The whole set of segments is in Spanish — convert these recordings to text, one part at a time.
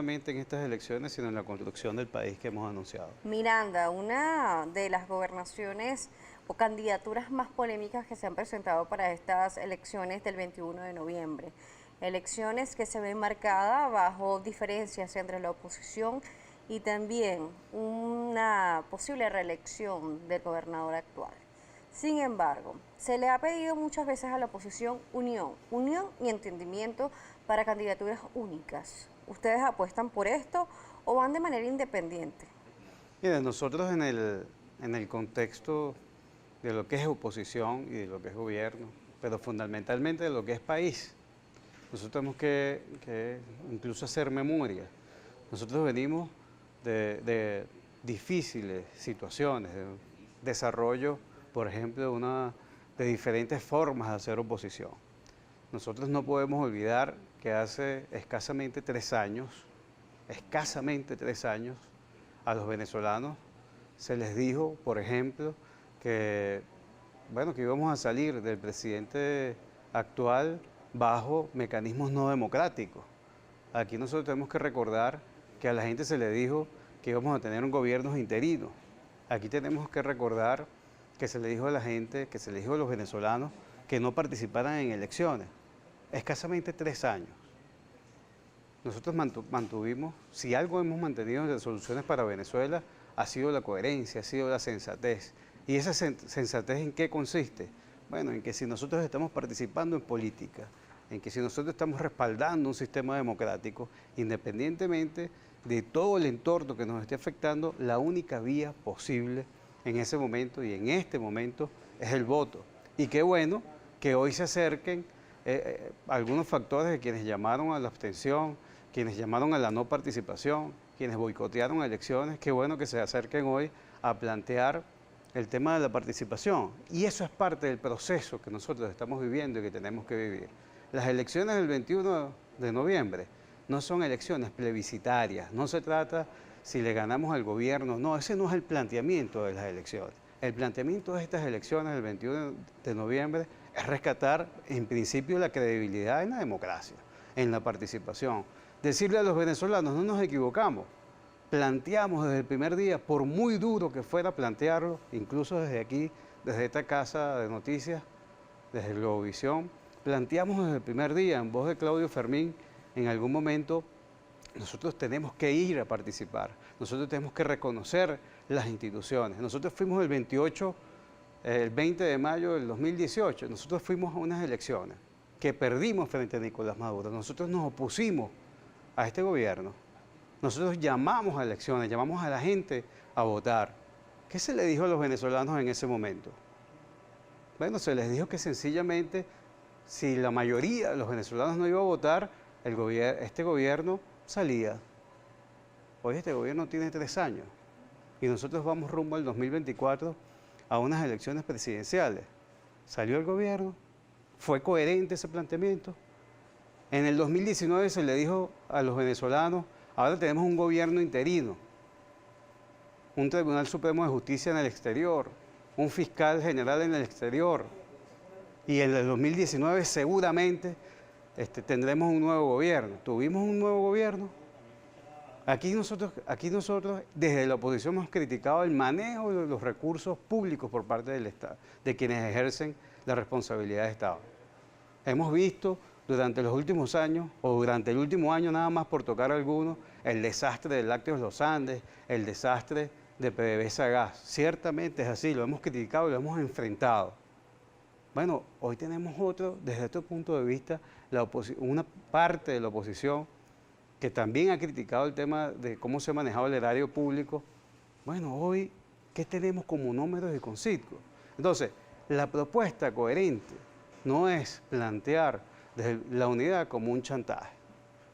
solamente en estas elecciones, sino en la construcción del país que hemos anunciado. Miranda, una de las gobernaciones o candidaturas más polémicas que se han presentado para estas elecciones del 21 de noviembre. Elecciones que se ven marcadas bajo diferencias entre la oposición y también una posible reelección del gobernador actual. Sin embargo, se le ha pedido muchas veces a la oposición unión y entendimiento para candidaturas únicas. ¿Ustedes apuestan por esto o van de manera independiente? Mira, nosotros en el contexto de lo que es oposición y de lo que es gobierno, pero fundamentalmente de lo que es país, nosotros tenemos que incluso hacer memoria. Nosotros venimos de difíciles situaciones, de desarrollo, por ejemplo, de diferentes formas de hacer oposición. Nosotros no podemos olvidar que hace escasamente 3 años, a los venezolanos se les dijo, por ejemplo, que, bueno, que íbamos a salir del presidente actual bajo mecanismos no democráticos. Aquí nosotros tenemos que recordar que a la gente se le dijo que íbamos a tener un gobierno interino. Aquí tenemos que recordar que se le dijo a la gente, que se le dijo a los venezolanos que no participaran en elecciones. Escasamente 3 años. Nosotros mantuvimos, si algo hemos mantenido en resoluciones para Venezuela, ha sido la coherencia, ha sido la sensatez. ¿Y esa sensatez en qué consiste? Bueno, en que si nosotros estamos participando en política, en que si nosotros estamos respaldando un sistema democrático, independientemente de todo el entorno que nos esté afectando, la única vía posible en ese momento y en este momento es el voto. Y qué bueno que hoy se acerquen algunos factores de quienes llamaron a la abstención, quienes llamaron a la no participación, quienes boicotearon elecciones, qué bueno que se acerquen hoy a plantear el tema de la participación. Y eso es parte del proceso que nosotros estamos viviendo y que tenemos que vivir. Las elecciones del 21 de noviembre no son elecciones plebiscitarias, no se trata si le ganamos al gobierno, no, ese no es el planteamiento de las elecciones. El planteamiento de estas elecciones del 21 de noviembre es rescatar en principio la credibilidad en la democracia, en la participación. Decirle a los venezolanos, no nos equivocamos, planteamos desde el primer día, por muy duro que fuera plantearlo, incluso desde aquí, desde esta casa de noticias, desde Globovisión, planteamos desde el primer día, en voz de Claudio Fermín, en algún momento nosotros tenemos que ir a participar, nosotros tenemos que reconocer las instituciones. Nosotros fuimos el 20 de mayo del 2018, nosotros fuimos a unas elecciones que perdimos frente a Nicolás Maduro. Nosotros nos opusimos a este gobierno. Nosotros llamamos a elecciones, llamamos a la gente a votar. ¿Qué se le dijo a los venezolanos en ese momento? Bueno, se les dijo que sencillamente, si la mayoría de los venezolanos no iba a votar, este gobierno salía. Hoy este gobierno tiene 3 años y nosotros vamos rumbo al 2024 a unas elecciones presidenciales. ¿Salió el gobierno? ¿Fue coherente ese planteamiento? En el 2019 se le dijo a los venezolanos, ahora tenemos un gobierno interino, un Tribunal Supremo de Justicia en el exterior, un fiscal general en el exterior, y en el 2019 seguramente tendremos un nuevo gobierno. ¿Tuvimos un nuevo gobierno? Aquí nosotros desde la oposición hemos criticado el manejo de los recursos públicos por parte del Estado, de quienes ejercen la responsabilidad de Estado. Hemos visto durante los últimos años, o durante el último año nada más por tocar algunos, el desastre de Lácteos Los Andes, el desastre de PDVSA Gas. Ciertamente es así, lo hemos criticado y lo hemos enfrentado. Bueno, hoy tenemos desde este punto de vista, una parte de la oposición que también ha criticado el tema de cómo se ha manejado el erario público. Bueno, hoy, ¿qué tenemos como números y con Citgo? Entonces, la propuesta coherente no es plantear desde la unidad como un chantaje.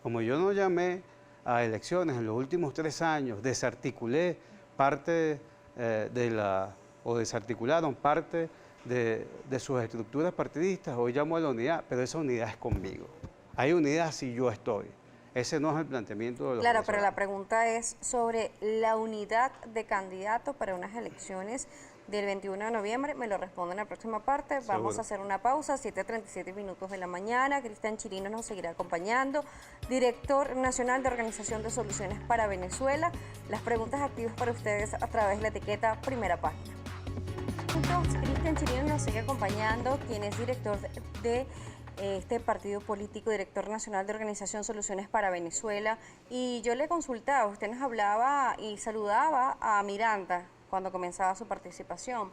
Como yo no llamé a elecciones en los últimos 3 años, desarticulé parte desarticularon parte de sus estructuras partidistas, hoy llamo a la unidad, pero esa unidad es conmigo. Hay unidad si yo estoy. Ese no es el planteamiento de los Claro, pero venezolanos. la pregunta es sobre la unidad de candidatos para unas elecciones del 21 de noviembre? Me lo respondo en la próxima parte. Vamos Seguro. a hacer una pausa, 7:37 minutos de la mañana. Cristian Chirinos nos seguirá acompañando, director nacional de Organización de Soluciones para Venezuela. Las preguntas activas para ustedes a través de la etiqueta Primera Página. Cristian Chirinos nos sigue acompañando, quien es director de este partido político, director nacional de Organización Soluciones para Venezuela. Y yo le consultaba, usted nos hablaba y saludaba a Miranda cuando comenzaba su participación.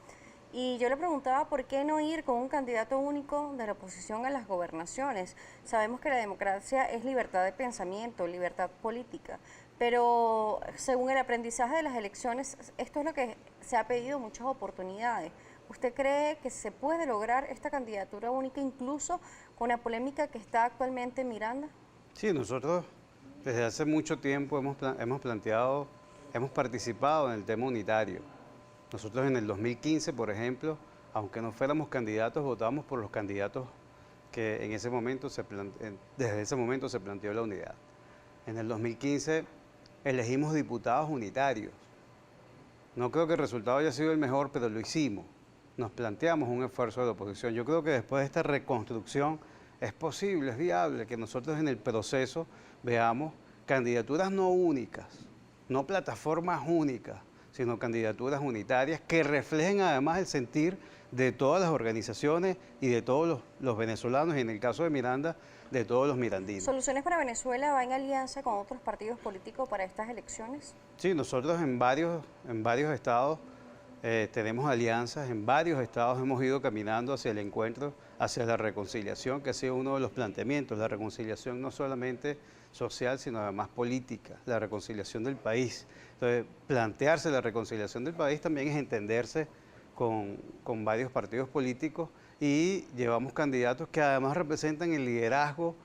Y yo le preguntaba por qué no ir con un candidato único de la oposición a las gobernaciones. Sabemos que la democracia es libertad de pensamiento, libertad política, pero según el aprendizaje de las elecciones, esto es lo que se ha pedido, muchas oportunidades. ¿Usted cree que se puede lograr esta candidatura única incluso con la polémica que está actualmente en Miranda? Sí, nosotros desde hace mucho tiempo hemos participado en el tema unitario. Nosotros en el 2015, por ejemplo, aunque no fuéramos candidatos, votábamos por los candidatos que en ese momento desde ese momento se planteó la unidad. En el 2015 elegimos diputados unitarios. No creo que el resultado haya sido el mejor, pero lo hicimos. Nos planteamos un esfuerzo de la oposición. Yo creo que después de esta reconstrucción es posible, es viable que nosotros en el proceso veamos candidaturas no únicas, no plataformas únicas, sino candidaturas unitarias que reflejen además el sentir de todas las organizaciones y de todos los venezolanos, y en el caso de Miranda, de todos los mirandinos. ¿Soluciones para Venezuela va en alianza con otros partidos políticos para estas elecciones? Sí, nosotros en varios estados tenemos alianzas, en varios estados hemos ido caminando hacia el encuentro, hacia la reconciliación, que ha sido uno de los planteamientos, la reconciliación no solamente social, sino además política, la reconciliación del país. Entonces, plantearse la reconciliación del país también es entenderse con varios partidos políticos, y llevamos candidatos que además representan el liderazgo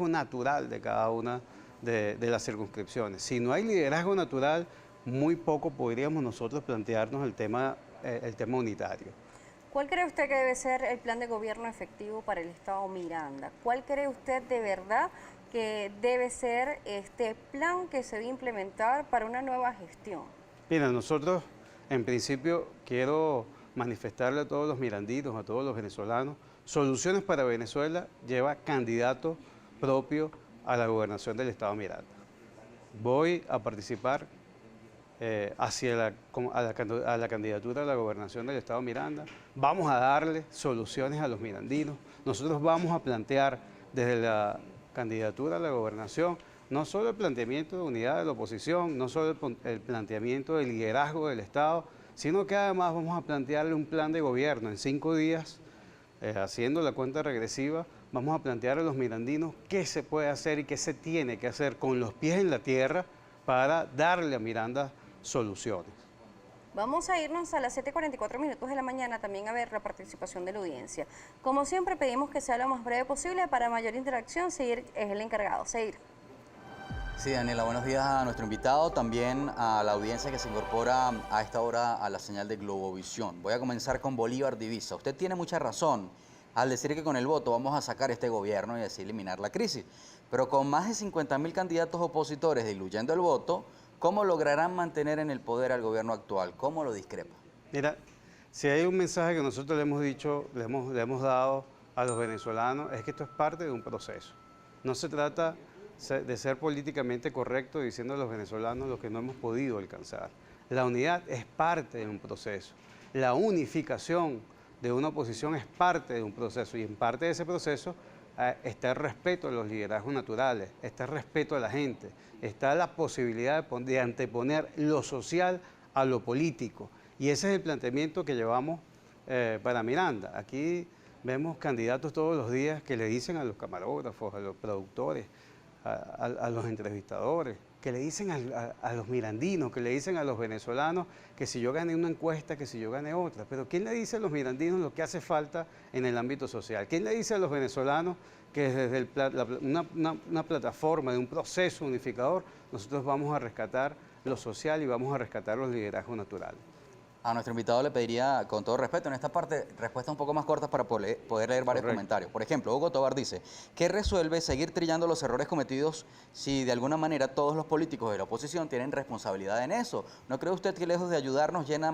natural de cada una de las circunscripciones. Si no hay liderazgo natural, muy poco podríamos nosotros plantearnos el tema unitario. ¿Cuál cree usted que debe ser el plan de gobierno efectivo para el Estado Miranda? ¿Cuál cree usted de verdad que debe ser este plan que se debe implementar para una nueva gestión? Mira, nosotros en principio quiero manifestarle a todos los mirandinos, a todos los venezolanos, Soluciones para Venezuela lleva candidato propio a la gobernación del Estado Miranda. Voy a participar a la candidatura a la gobernación del Estado Miranda. Vamos a darle soluciones a los mirandinos. Nosotros vamos a plantear desde la candidatura a la gobernación no solo el planteamiento de unidad de la oposición, no solo el planteamiento del liderazgo del Estado, sino que además vamos a plantearle un plan de gobierno en 5 días, haciendo la cuenta regresiva. Vamos a plantear a los mirandinos qué se puede hacer y qué se tiene que hacer con los pies en la tierra para darle a Miranda soluciones. Vamos a irnos a las 7:44 minutos de la mañana también a ver la participación de la audiencia. Como siempre pedimos que sea lo más breve posible. Para mayor interacción, Seir es el encargado. Seir. Sí, Daniela, buenos días a nuestro invitado, también a la audiencia que se incorpora a esta hora a la señal de Globovisión. Voy a comenzar con Bolívar Divisa. Usted tiene mucha razón al decir que con el voto vamos a sacar este gobierno y así eliminar la crisis. Pero con más de 50.000 candidatos opositores diluyendo el voto, ¿cómo lograrán mantener en el poder al gobierno actual? ¿Cómo lo discrepa? Mira, si hay un mensaje que nosotros le hemos dicho, le hemos dado a los venezolanos, es que esto es parte de un proceso. No se trata de ser políticamente correcto diciendo a los venezolanos lo que no hemos podido alcanzar. La unidad es parte de un proceso. La unificación de una oposición es parte de un proceso, y en parte de ese proceso está el respeto a los liderazgos naturales, está el respeto a la gente, está la posibilidad de anteponer lo social a lo político. Y ese es el planteamiento que llevamos para Miranda. Aquí vemos candidatos todos los días que le dicen a los camarógrafos, a los productores, a los entrevistadores, que le dicen a los mirandinos, que le dicen a los venezolanos que si yo gané una encuesta, que si yo gané otra. Pero ¿quién le dice a los mirandinos lo que hace falta en el ámbito social? ¿Quién le dice a los venezolanos que desde una plataforma, de un proceso unificador, nosotros vamos a rescatar lo social y vamos a rescatar los liderazgos naturales? A nuestro invitado le pediría, con todo respeto, en esta parte, respuestas un poco más cortas para poder leer varios Correcto. comentarios. Por ejemplo, Hugo Tobar dice, ¿qué resuelve seguir trillando los errores cometidos si de alguna manera todos los políticos de la oposición tienen responsabilidad en eso? ¿No cree usted que lejos de ayudarnos llena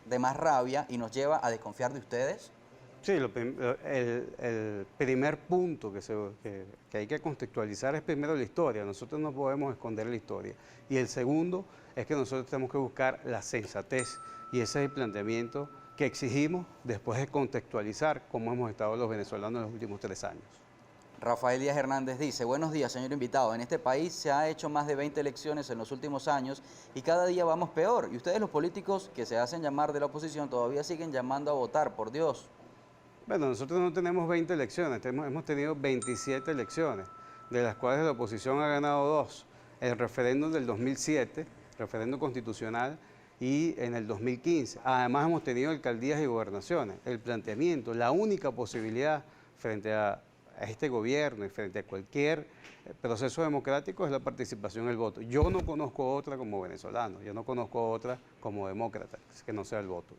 de más rabia y nos lleva a desconfiar de ustedes? Sí, el primer punto que hay que contextualizar es primero la historia. Nosotros no podemos esconder la historia. Y el segundo es que nosotros tenemos que buscar la sensatez. Y ese es el planteamiento que exigimos después de contextualizar cómo hemos estado los venezolanos en los últimos 3 años. Rafael Díaz Hernández dice, buenos días, señor invitado. En este país se ha hecho más de 20 elecciones en los últimos años y cada día vamos peor. Y ustedes, los políticos que se hacen llamar de la oposición, todavía siguen llamando a votar, por Dios. Bueno, nosotros no tenemos 20 elecciones, hemos tenido 27 elecciones, de las cuales la oposición ha ganado 2. El referéndum del 2007, referéndum constitucional, y en el 2015. Además hemos tenido alcaldías y gobernaciones. El planteamiento, la única posibilidad frente a este gobierno y frente a cualquier proceso democrático es la participación en el voto. Yo no conozco otra como venezolano, yo no conozco otra como demócrata, que no sea el voto.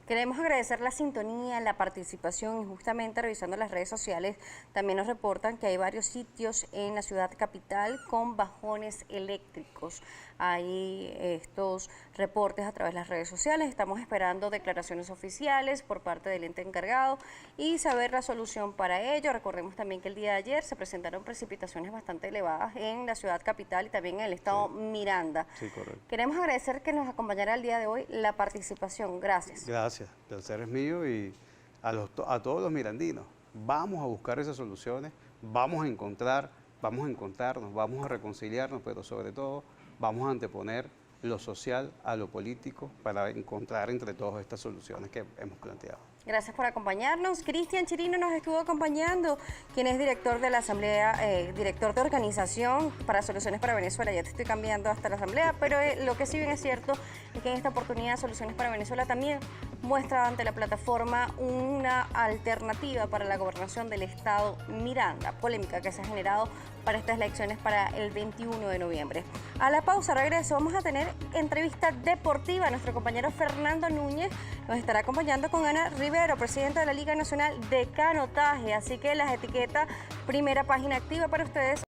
Queremos agradecer la sintonía, la participación y justamente revisando las redes sociales también nos reportan que hay varios sitios en la ciudad capital con bajones eléctricos. Hay estos reportes a través de las redes sociales, estamos esperando declaraciones oficiales por parte del ente encargado y saber la solución para ello. Recordemos también que el día de ayer se presentaron precipitaciones bastante elevadas en la ciudad capital y también en el estado Miranda. Sí, correcto. Queremos agradecer que nos acompañara el día de hoy la participación. Gracias. Gracias, el placer es mío y a todos los mirandinos. Vamos a buscar esas soluciones, vamos a encontrarnos, vamos a reconciliarnos, pero sobre todo vamos a anteponer lo social a lo político para encontrar entre todos estas soluciones que hemos planteado. Gracias por acompañarnos. Cristian Chirino nos estuvo acompañando, quien es director de la Asamblea, director de Organización para Soluciones para Venezuela. Ya te estoy cambiando hasta la Asamblea, pero lo que sí bien es cierto es que en esta oportunidad Soluciones para Venezuela también muestra ante la plataforma una alternativa para la gobernación del estado Miranda, polémica que se ha generado para estas elecciones para el 21 de noviembre. A la pausa, regreso, vamos a tener entrevista deportiva. Nuestro compañero Fernando Núñez nos estará acompañando con Ana Rivero, presidenta de la Liga Nacional de Canotaje. Así que las etiquetas, primera página activa para ustedes.